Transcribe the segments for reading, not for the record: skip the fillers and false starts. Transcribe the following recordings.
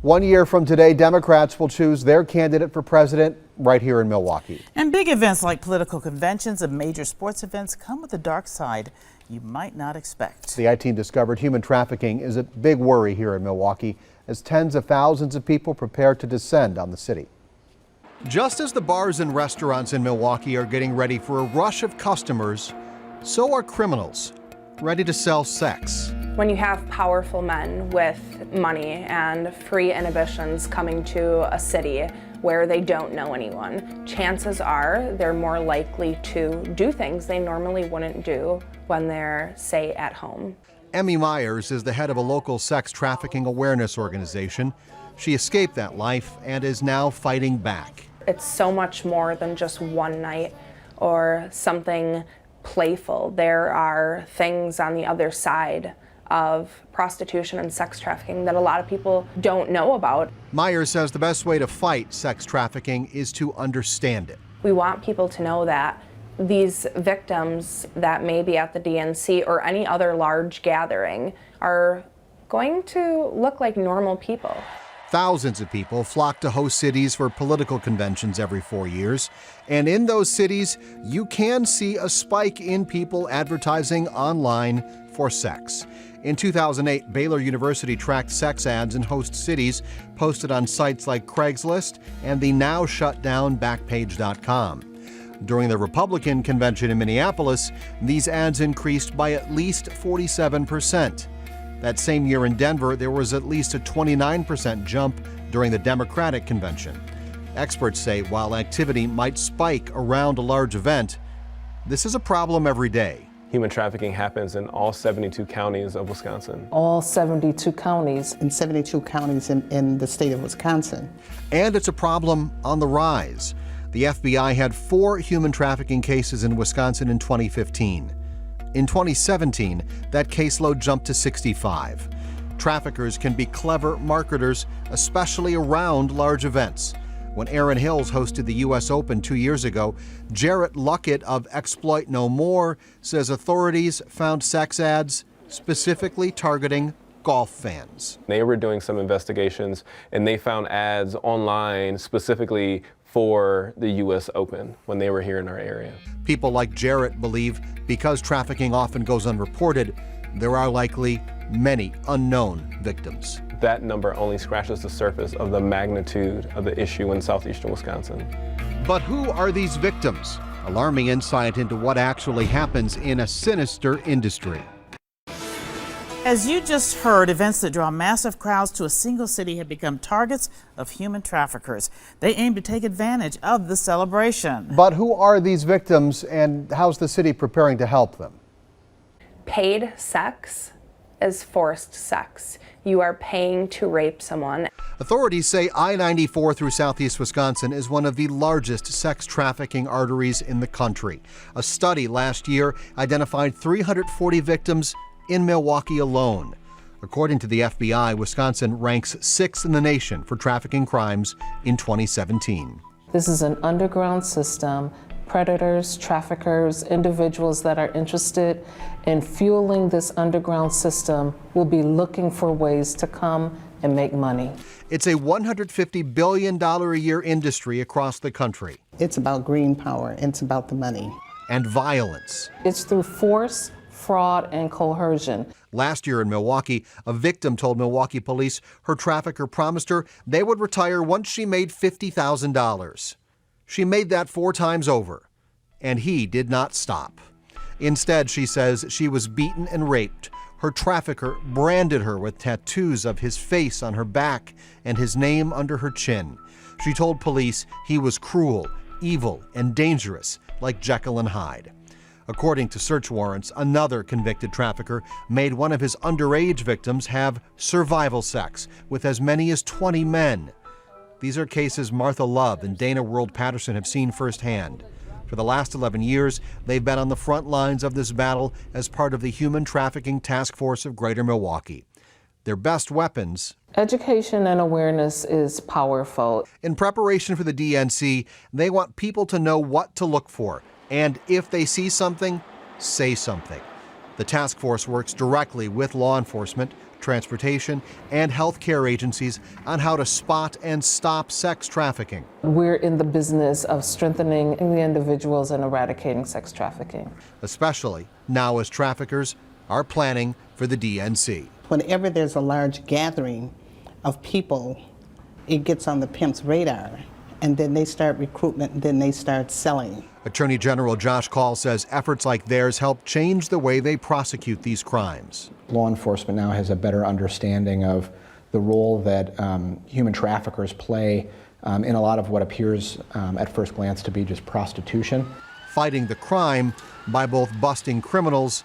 1 year from today, Democrats will choose their candidate for president right here in Milwaukee. And big events like political conventions and major sports events come with a dark side you might not expect. The I-Team discovered human trafficking is a big worry here in Milwaukee as tens of thousands of people prepare to descend on the city. Just as the bars and restaurants in Milwaukee are getting ready for a rush of customers, so are criminals ready to sell sex. When you have powerful men with money and free inhibitions coming to a city where they don't know anyone, chances are they're more likely to do things they normally wouldn't do when they're, say, at home. Emmy Myers is the head of a local sex trafficking awareness organization. She escaped that life and is now fighting back. It's so much more than just one night or something playful. There are things on the other side of prostitution and sex trafficking that a lot of people don't know about. Myers says the best way to fight sex trafficking is to understand it. We want people to know that these victims that may be at the DNC or any other large gathering are going to look like normal people. Thousands of people flock to host cities for political conventions every 4 years. And in those cities, you can see a spike in people advertising online for sex. In 2008, Baylor University tracked sex ads in host cities posted on sites like Craigslist and the now shut down Backpage.com. During the Republican convention in Minneapolis, these ads increased by at least 47%. That same year in Denver, there was at least a 29% jump during the Democratic convention. Experts say while activity might spike around a large event, this is a problem every day. Human trafficking happens in all 72 counties of Wisconsin. All 72 counties. In 72 counties in the state of Wisconsin. And it's a problem on the rise. The FBI had 4 human trafficking cases in Wisconsin in 2015. In 2017, that caseload jumped to 65. Traffickers can be clever marketers, especially around large events. When Erin Hills hosted the U.S. Open 2 years ago, Jarrett Luckett of Exploit No More says authorities found sex ads specifically targeting golf fans. They were doing some investigations and they found ads online specifically for the U.S. Open when they were here in our area. People like Jarrett believe because trafficking often goes unreported, there are likely many unknown victims. That number only scratches the surface of the magnitude of the issue in southeastern Wisconsin. But who are these victims? Alarming insight into what actually happens in a sinister industry. As you just heard, events that draw massive crowds to a single city have become targets of human traffickers. They aim to take advantage of the celebration. But who are these victims and how's the city preparing to help them? Paid sex is forced sex. You are paying to rape someone. Authorities say I-94 through southeast Wisconsin is one of the largest sex trafficking arteries in the country. A study last year identified 340 victims in Milwaukee alone. According to the FBI, Wisconsin ranks 6th in the nation for trafficking crimes in 2017. This is an underground system. Predators, traffickers, individuals that are interested in fueling this underground system will be looking for ways to come and make money. It's a $150 billion a year industry across the country. It's about green power. It's about the money. And violence. It's through force, fraud, and coercion. Last year in Milwaukee, a victim told Milwaukee police her trafficker promised her they would retire once she made $50,000. She made that 4 times over, and he did not stop. Instead, she says she was beaten and raped. Her trafficker branded her with tattoos of his face on her back and his name under her chin. She told police he was cruel, evil, and dangerous, like Jekyll and Hyde. According to search warrants, another convicted trafficker made one of his underage victims have survival sex with as many as 20 men. These are cases Martha Love and Dana World Patterson have seen firsthand. For the last 11 years, they've been on the front lines of this battle as part of the Human Trafficking Task Force of Greater Milwaukee. Their best weapons: education and awareness is powerful. In preparation for the DNC, they want people to know what to look for, and if they see something, say something. The task force works directly with law enforcement, transportation, and health care agencies on how to spot and stop sex trafficking. We're in the business of strengthening the individuals and eradicating sex trafficking. Especially now as traffickers are planning for the DNC. Whenever there's a large gathering of people, it gets on the pimp's radar, and then they start recruitment, and then they start selling. Attorney General Josh Kaul says efforts like theirs help change the way they prosecute these crimes. Law enforcement now has a better understanding of the role that human traffickers play in a lot of what appears at first glance to be just prostitution. Fighting the crime by both busting criminals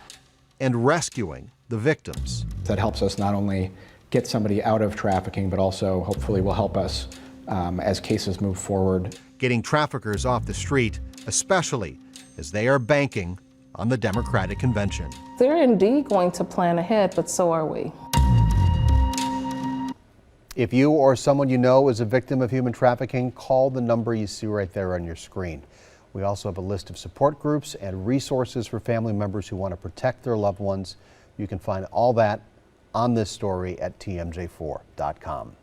and rescuing the victims. That helps us not only get somebody out of trafficking, but also hopefully will help us as cases move forward. Getting traffickers off the street, especially as they are banking on the Democratic convention. They're indeed going to plan ahead, but so are we. If you or someone you know is a victim of human trafficking, call the number you see right there on your screen. We also have a list of support groups and resources for family members who want to protect their loved ones. You can find all that on this story at TMJ4.com.